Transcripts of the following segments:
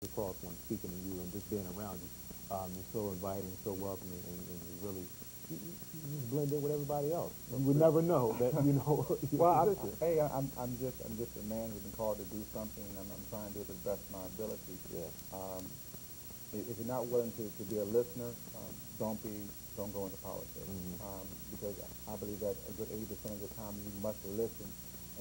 across when speaking to you and just being around you. You're so inviting, so welcoming, and you really you blend in with everybody else. You would never know that you know your Well, position. I'm just a man who's been called to do something, and I'm trying to do it to the best of my ability. Yeah. If you're not willing to be a listener, don't go into politics. Because I believe that a good 80% of the time you must listen,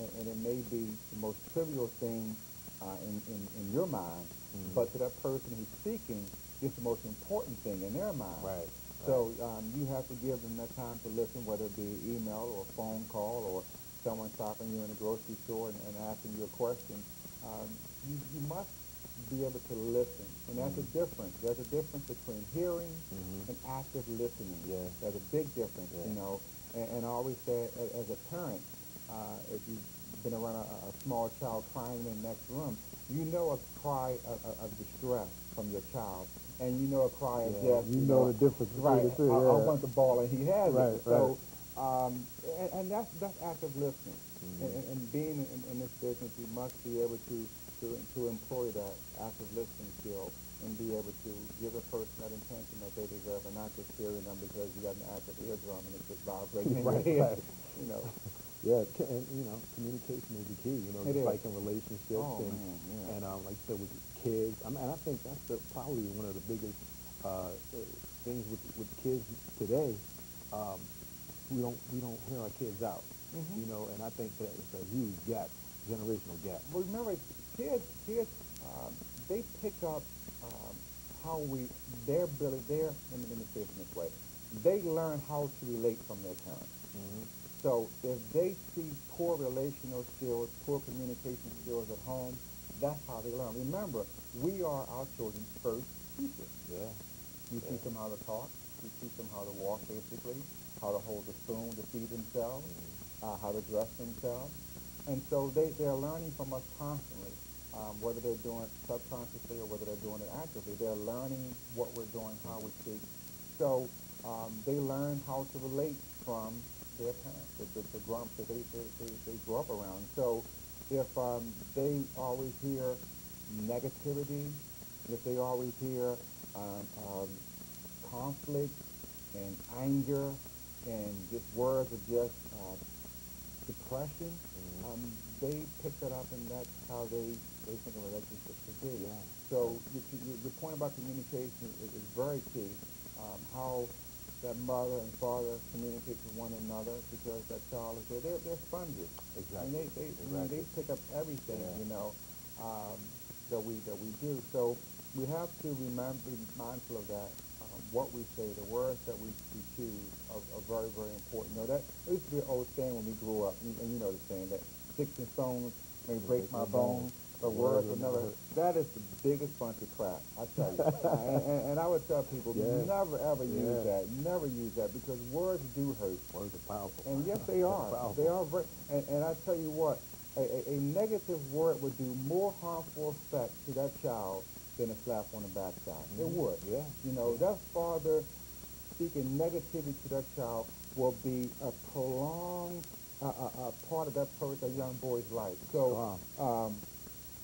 and it may be the most trivial thing in your mind, but to that person who's speaking, it's the most important thing in their mind. Right. So you have to give them that time to listen, whether it be email or a phone call or someone stopping you in a grocery store and asking you a question. You must be able to listen, and that's a difference. There's a difference between hearing and active listening. Yeah. There's a big difference, you know. And I always say, as a parent, if you've been around a small child crying in the next room, you know a cry of distress from your child, and you know a cry of death. You know the difference between the two. I want the ball, and he has it. So, right. And that's active listening. And being in this business, you must be able to employ that active listening skill and be able to give a person that intention that they deserve, and not just hearing them because you got an active eardrum and it's just vibrating in your head. You know. Yeah, and you know, communication is the key. You know, just like in relationships, and like you said with kids. I mean, I think that's probably one of the biggest things with kids today. We don't hear our kids out. You know, and I think that it's a huge gap, generational gap. Well, remember, kids, they pick up how their ability, let me say it in this way, they learn how to relate from their parents. So if they see poor relational skills, poor communication skills at home, that's how they learn. Remember, we are our children's first teachers. Yeah. You teach them how to talk, you teach them how to walk, basically, how to hold the spoon to feed themselves, how to dress themselves. And so they're learning from us constantly, whether they're doing it subconsciously or whether they're doing it actively. They're learning what we're doing, how we speak. So they learn how to relate from their parents, the grumps that they grew up around. So if they always hear negativity, if they always hear conflict and anger and just words of just depression, they pick that up, and that's how they think a relationship should be. Yeah. So your point about communication is very key. How that mother and father communicate with one another, because that child is there. They're sponges. Exactly. And they pick up everything, you know, that we do. So we have to be mindful of that. What we say, the words that we choose are very, very important. You know, that used to be an old saying when we grew up, and you know the saying that sticks and stones may break my bones, but words will never. That is the biggest bunch of crap, I tell you. And I would tell people, never ever use that. Never use that, because words do hurt. Words are powerful. And yes, they are. They are very. And I tell you what, a negative word would do more harmful effect to that child than a slap on the backside. It would. Yeah. You know, that father speaking negativity to that child will be a prolonged part of that young boy's life. So,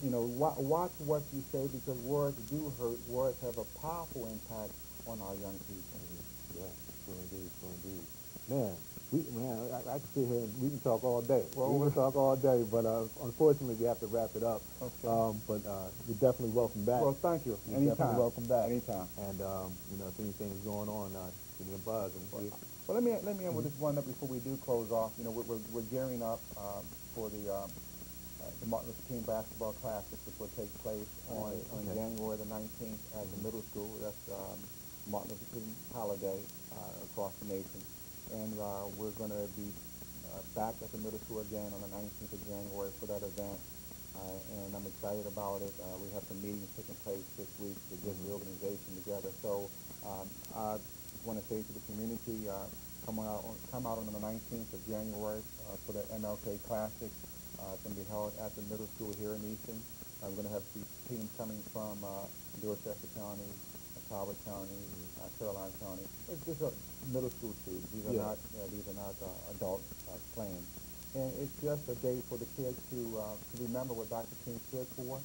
you know, watch what you say, because words do hurt. Words have a powerful impact on our young people. Yeah, true indeed. Man, I can sit here and we can talk all day. Well, we can talk all day, but unfortunately we have to wrap it up. Okay. But you're definitely welcome back. Well, thank you. You're Anytime. definitely welcome back. Anytime. And you know, if anything is going on, give me a buzz. And well, let me end with this one up before we do close off. You know, we're gearing up for the Martin Luther King Basketball Classic, which will take place on January the 19th at the middle school. That's Martin Luther King holiday across the nation. And we're going to be back at the middle school again on the 19th of January for that event. And I'm excited about it. We have some meetings taking place this week to get the organization together. So I just want to say to the community, come out on the 19th of January for the MLK Classic. It's going to be held at the middle school here in Easton. We're going to have teams coming from Dorchester County, Talbot County, Caroline County. These are middle school students. These are not adults playing. And it's just a day for the kids to remember what Dr. King stood for.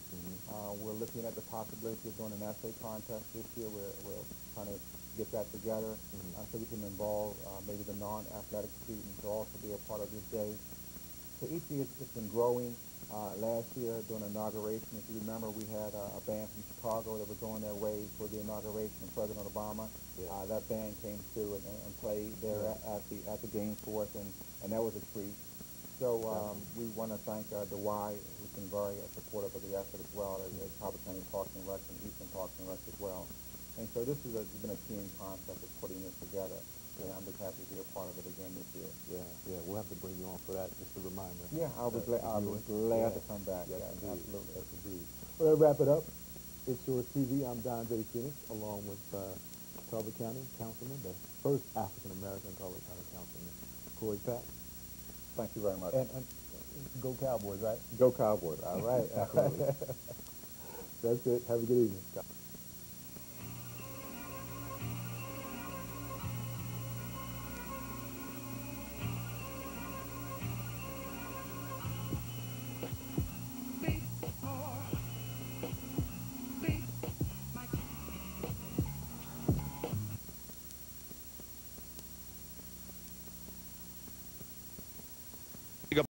We're looking at the possibility of doing an essay contest this year. We're trying to get that together so we can involve maybe the non-athletic students to also be a part of this day. So each year it's been growing. Last year during inauguration, if you remember, we had a band from Chicago that was going their way for the inauguration of President Obama. That band came through and played there at the game for us, and that was a treat. So we want to thank the Y, who's been very supportive of the effort as well, as Talbot County Parks and Rec and Eastern Parks and Rec as well. And so this has been a team concept of putting this together. And I'm just happy to be a part of it again this year. Yeah, we'll have to bring you on for that, just a reminder. Yeah, I'll be glad to come back. Yes, indeed. Absolutely. Yes, indeed. Well, that wrap it up. Itz Yourz TV. I'm Dondre along with Talbot County Councilman, the first African-American Talbot County Councilman, Corey Pack. Thank you very much. And go Cowboys, right? Go Cowboys. All right. Absolutely. That's it. Have a good evening.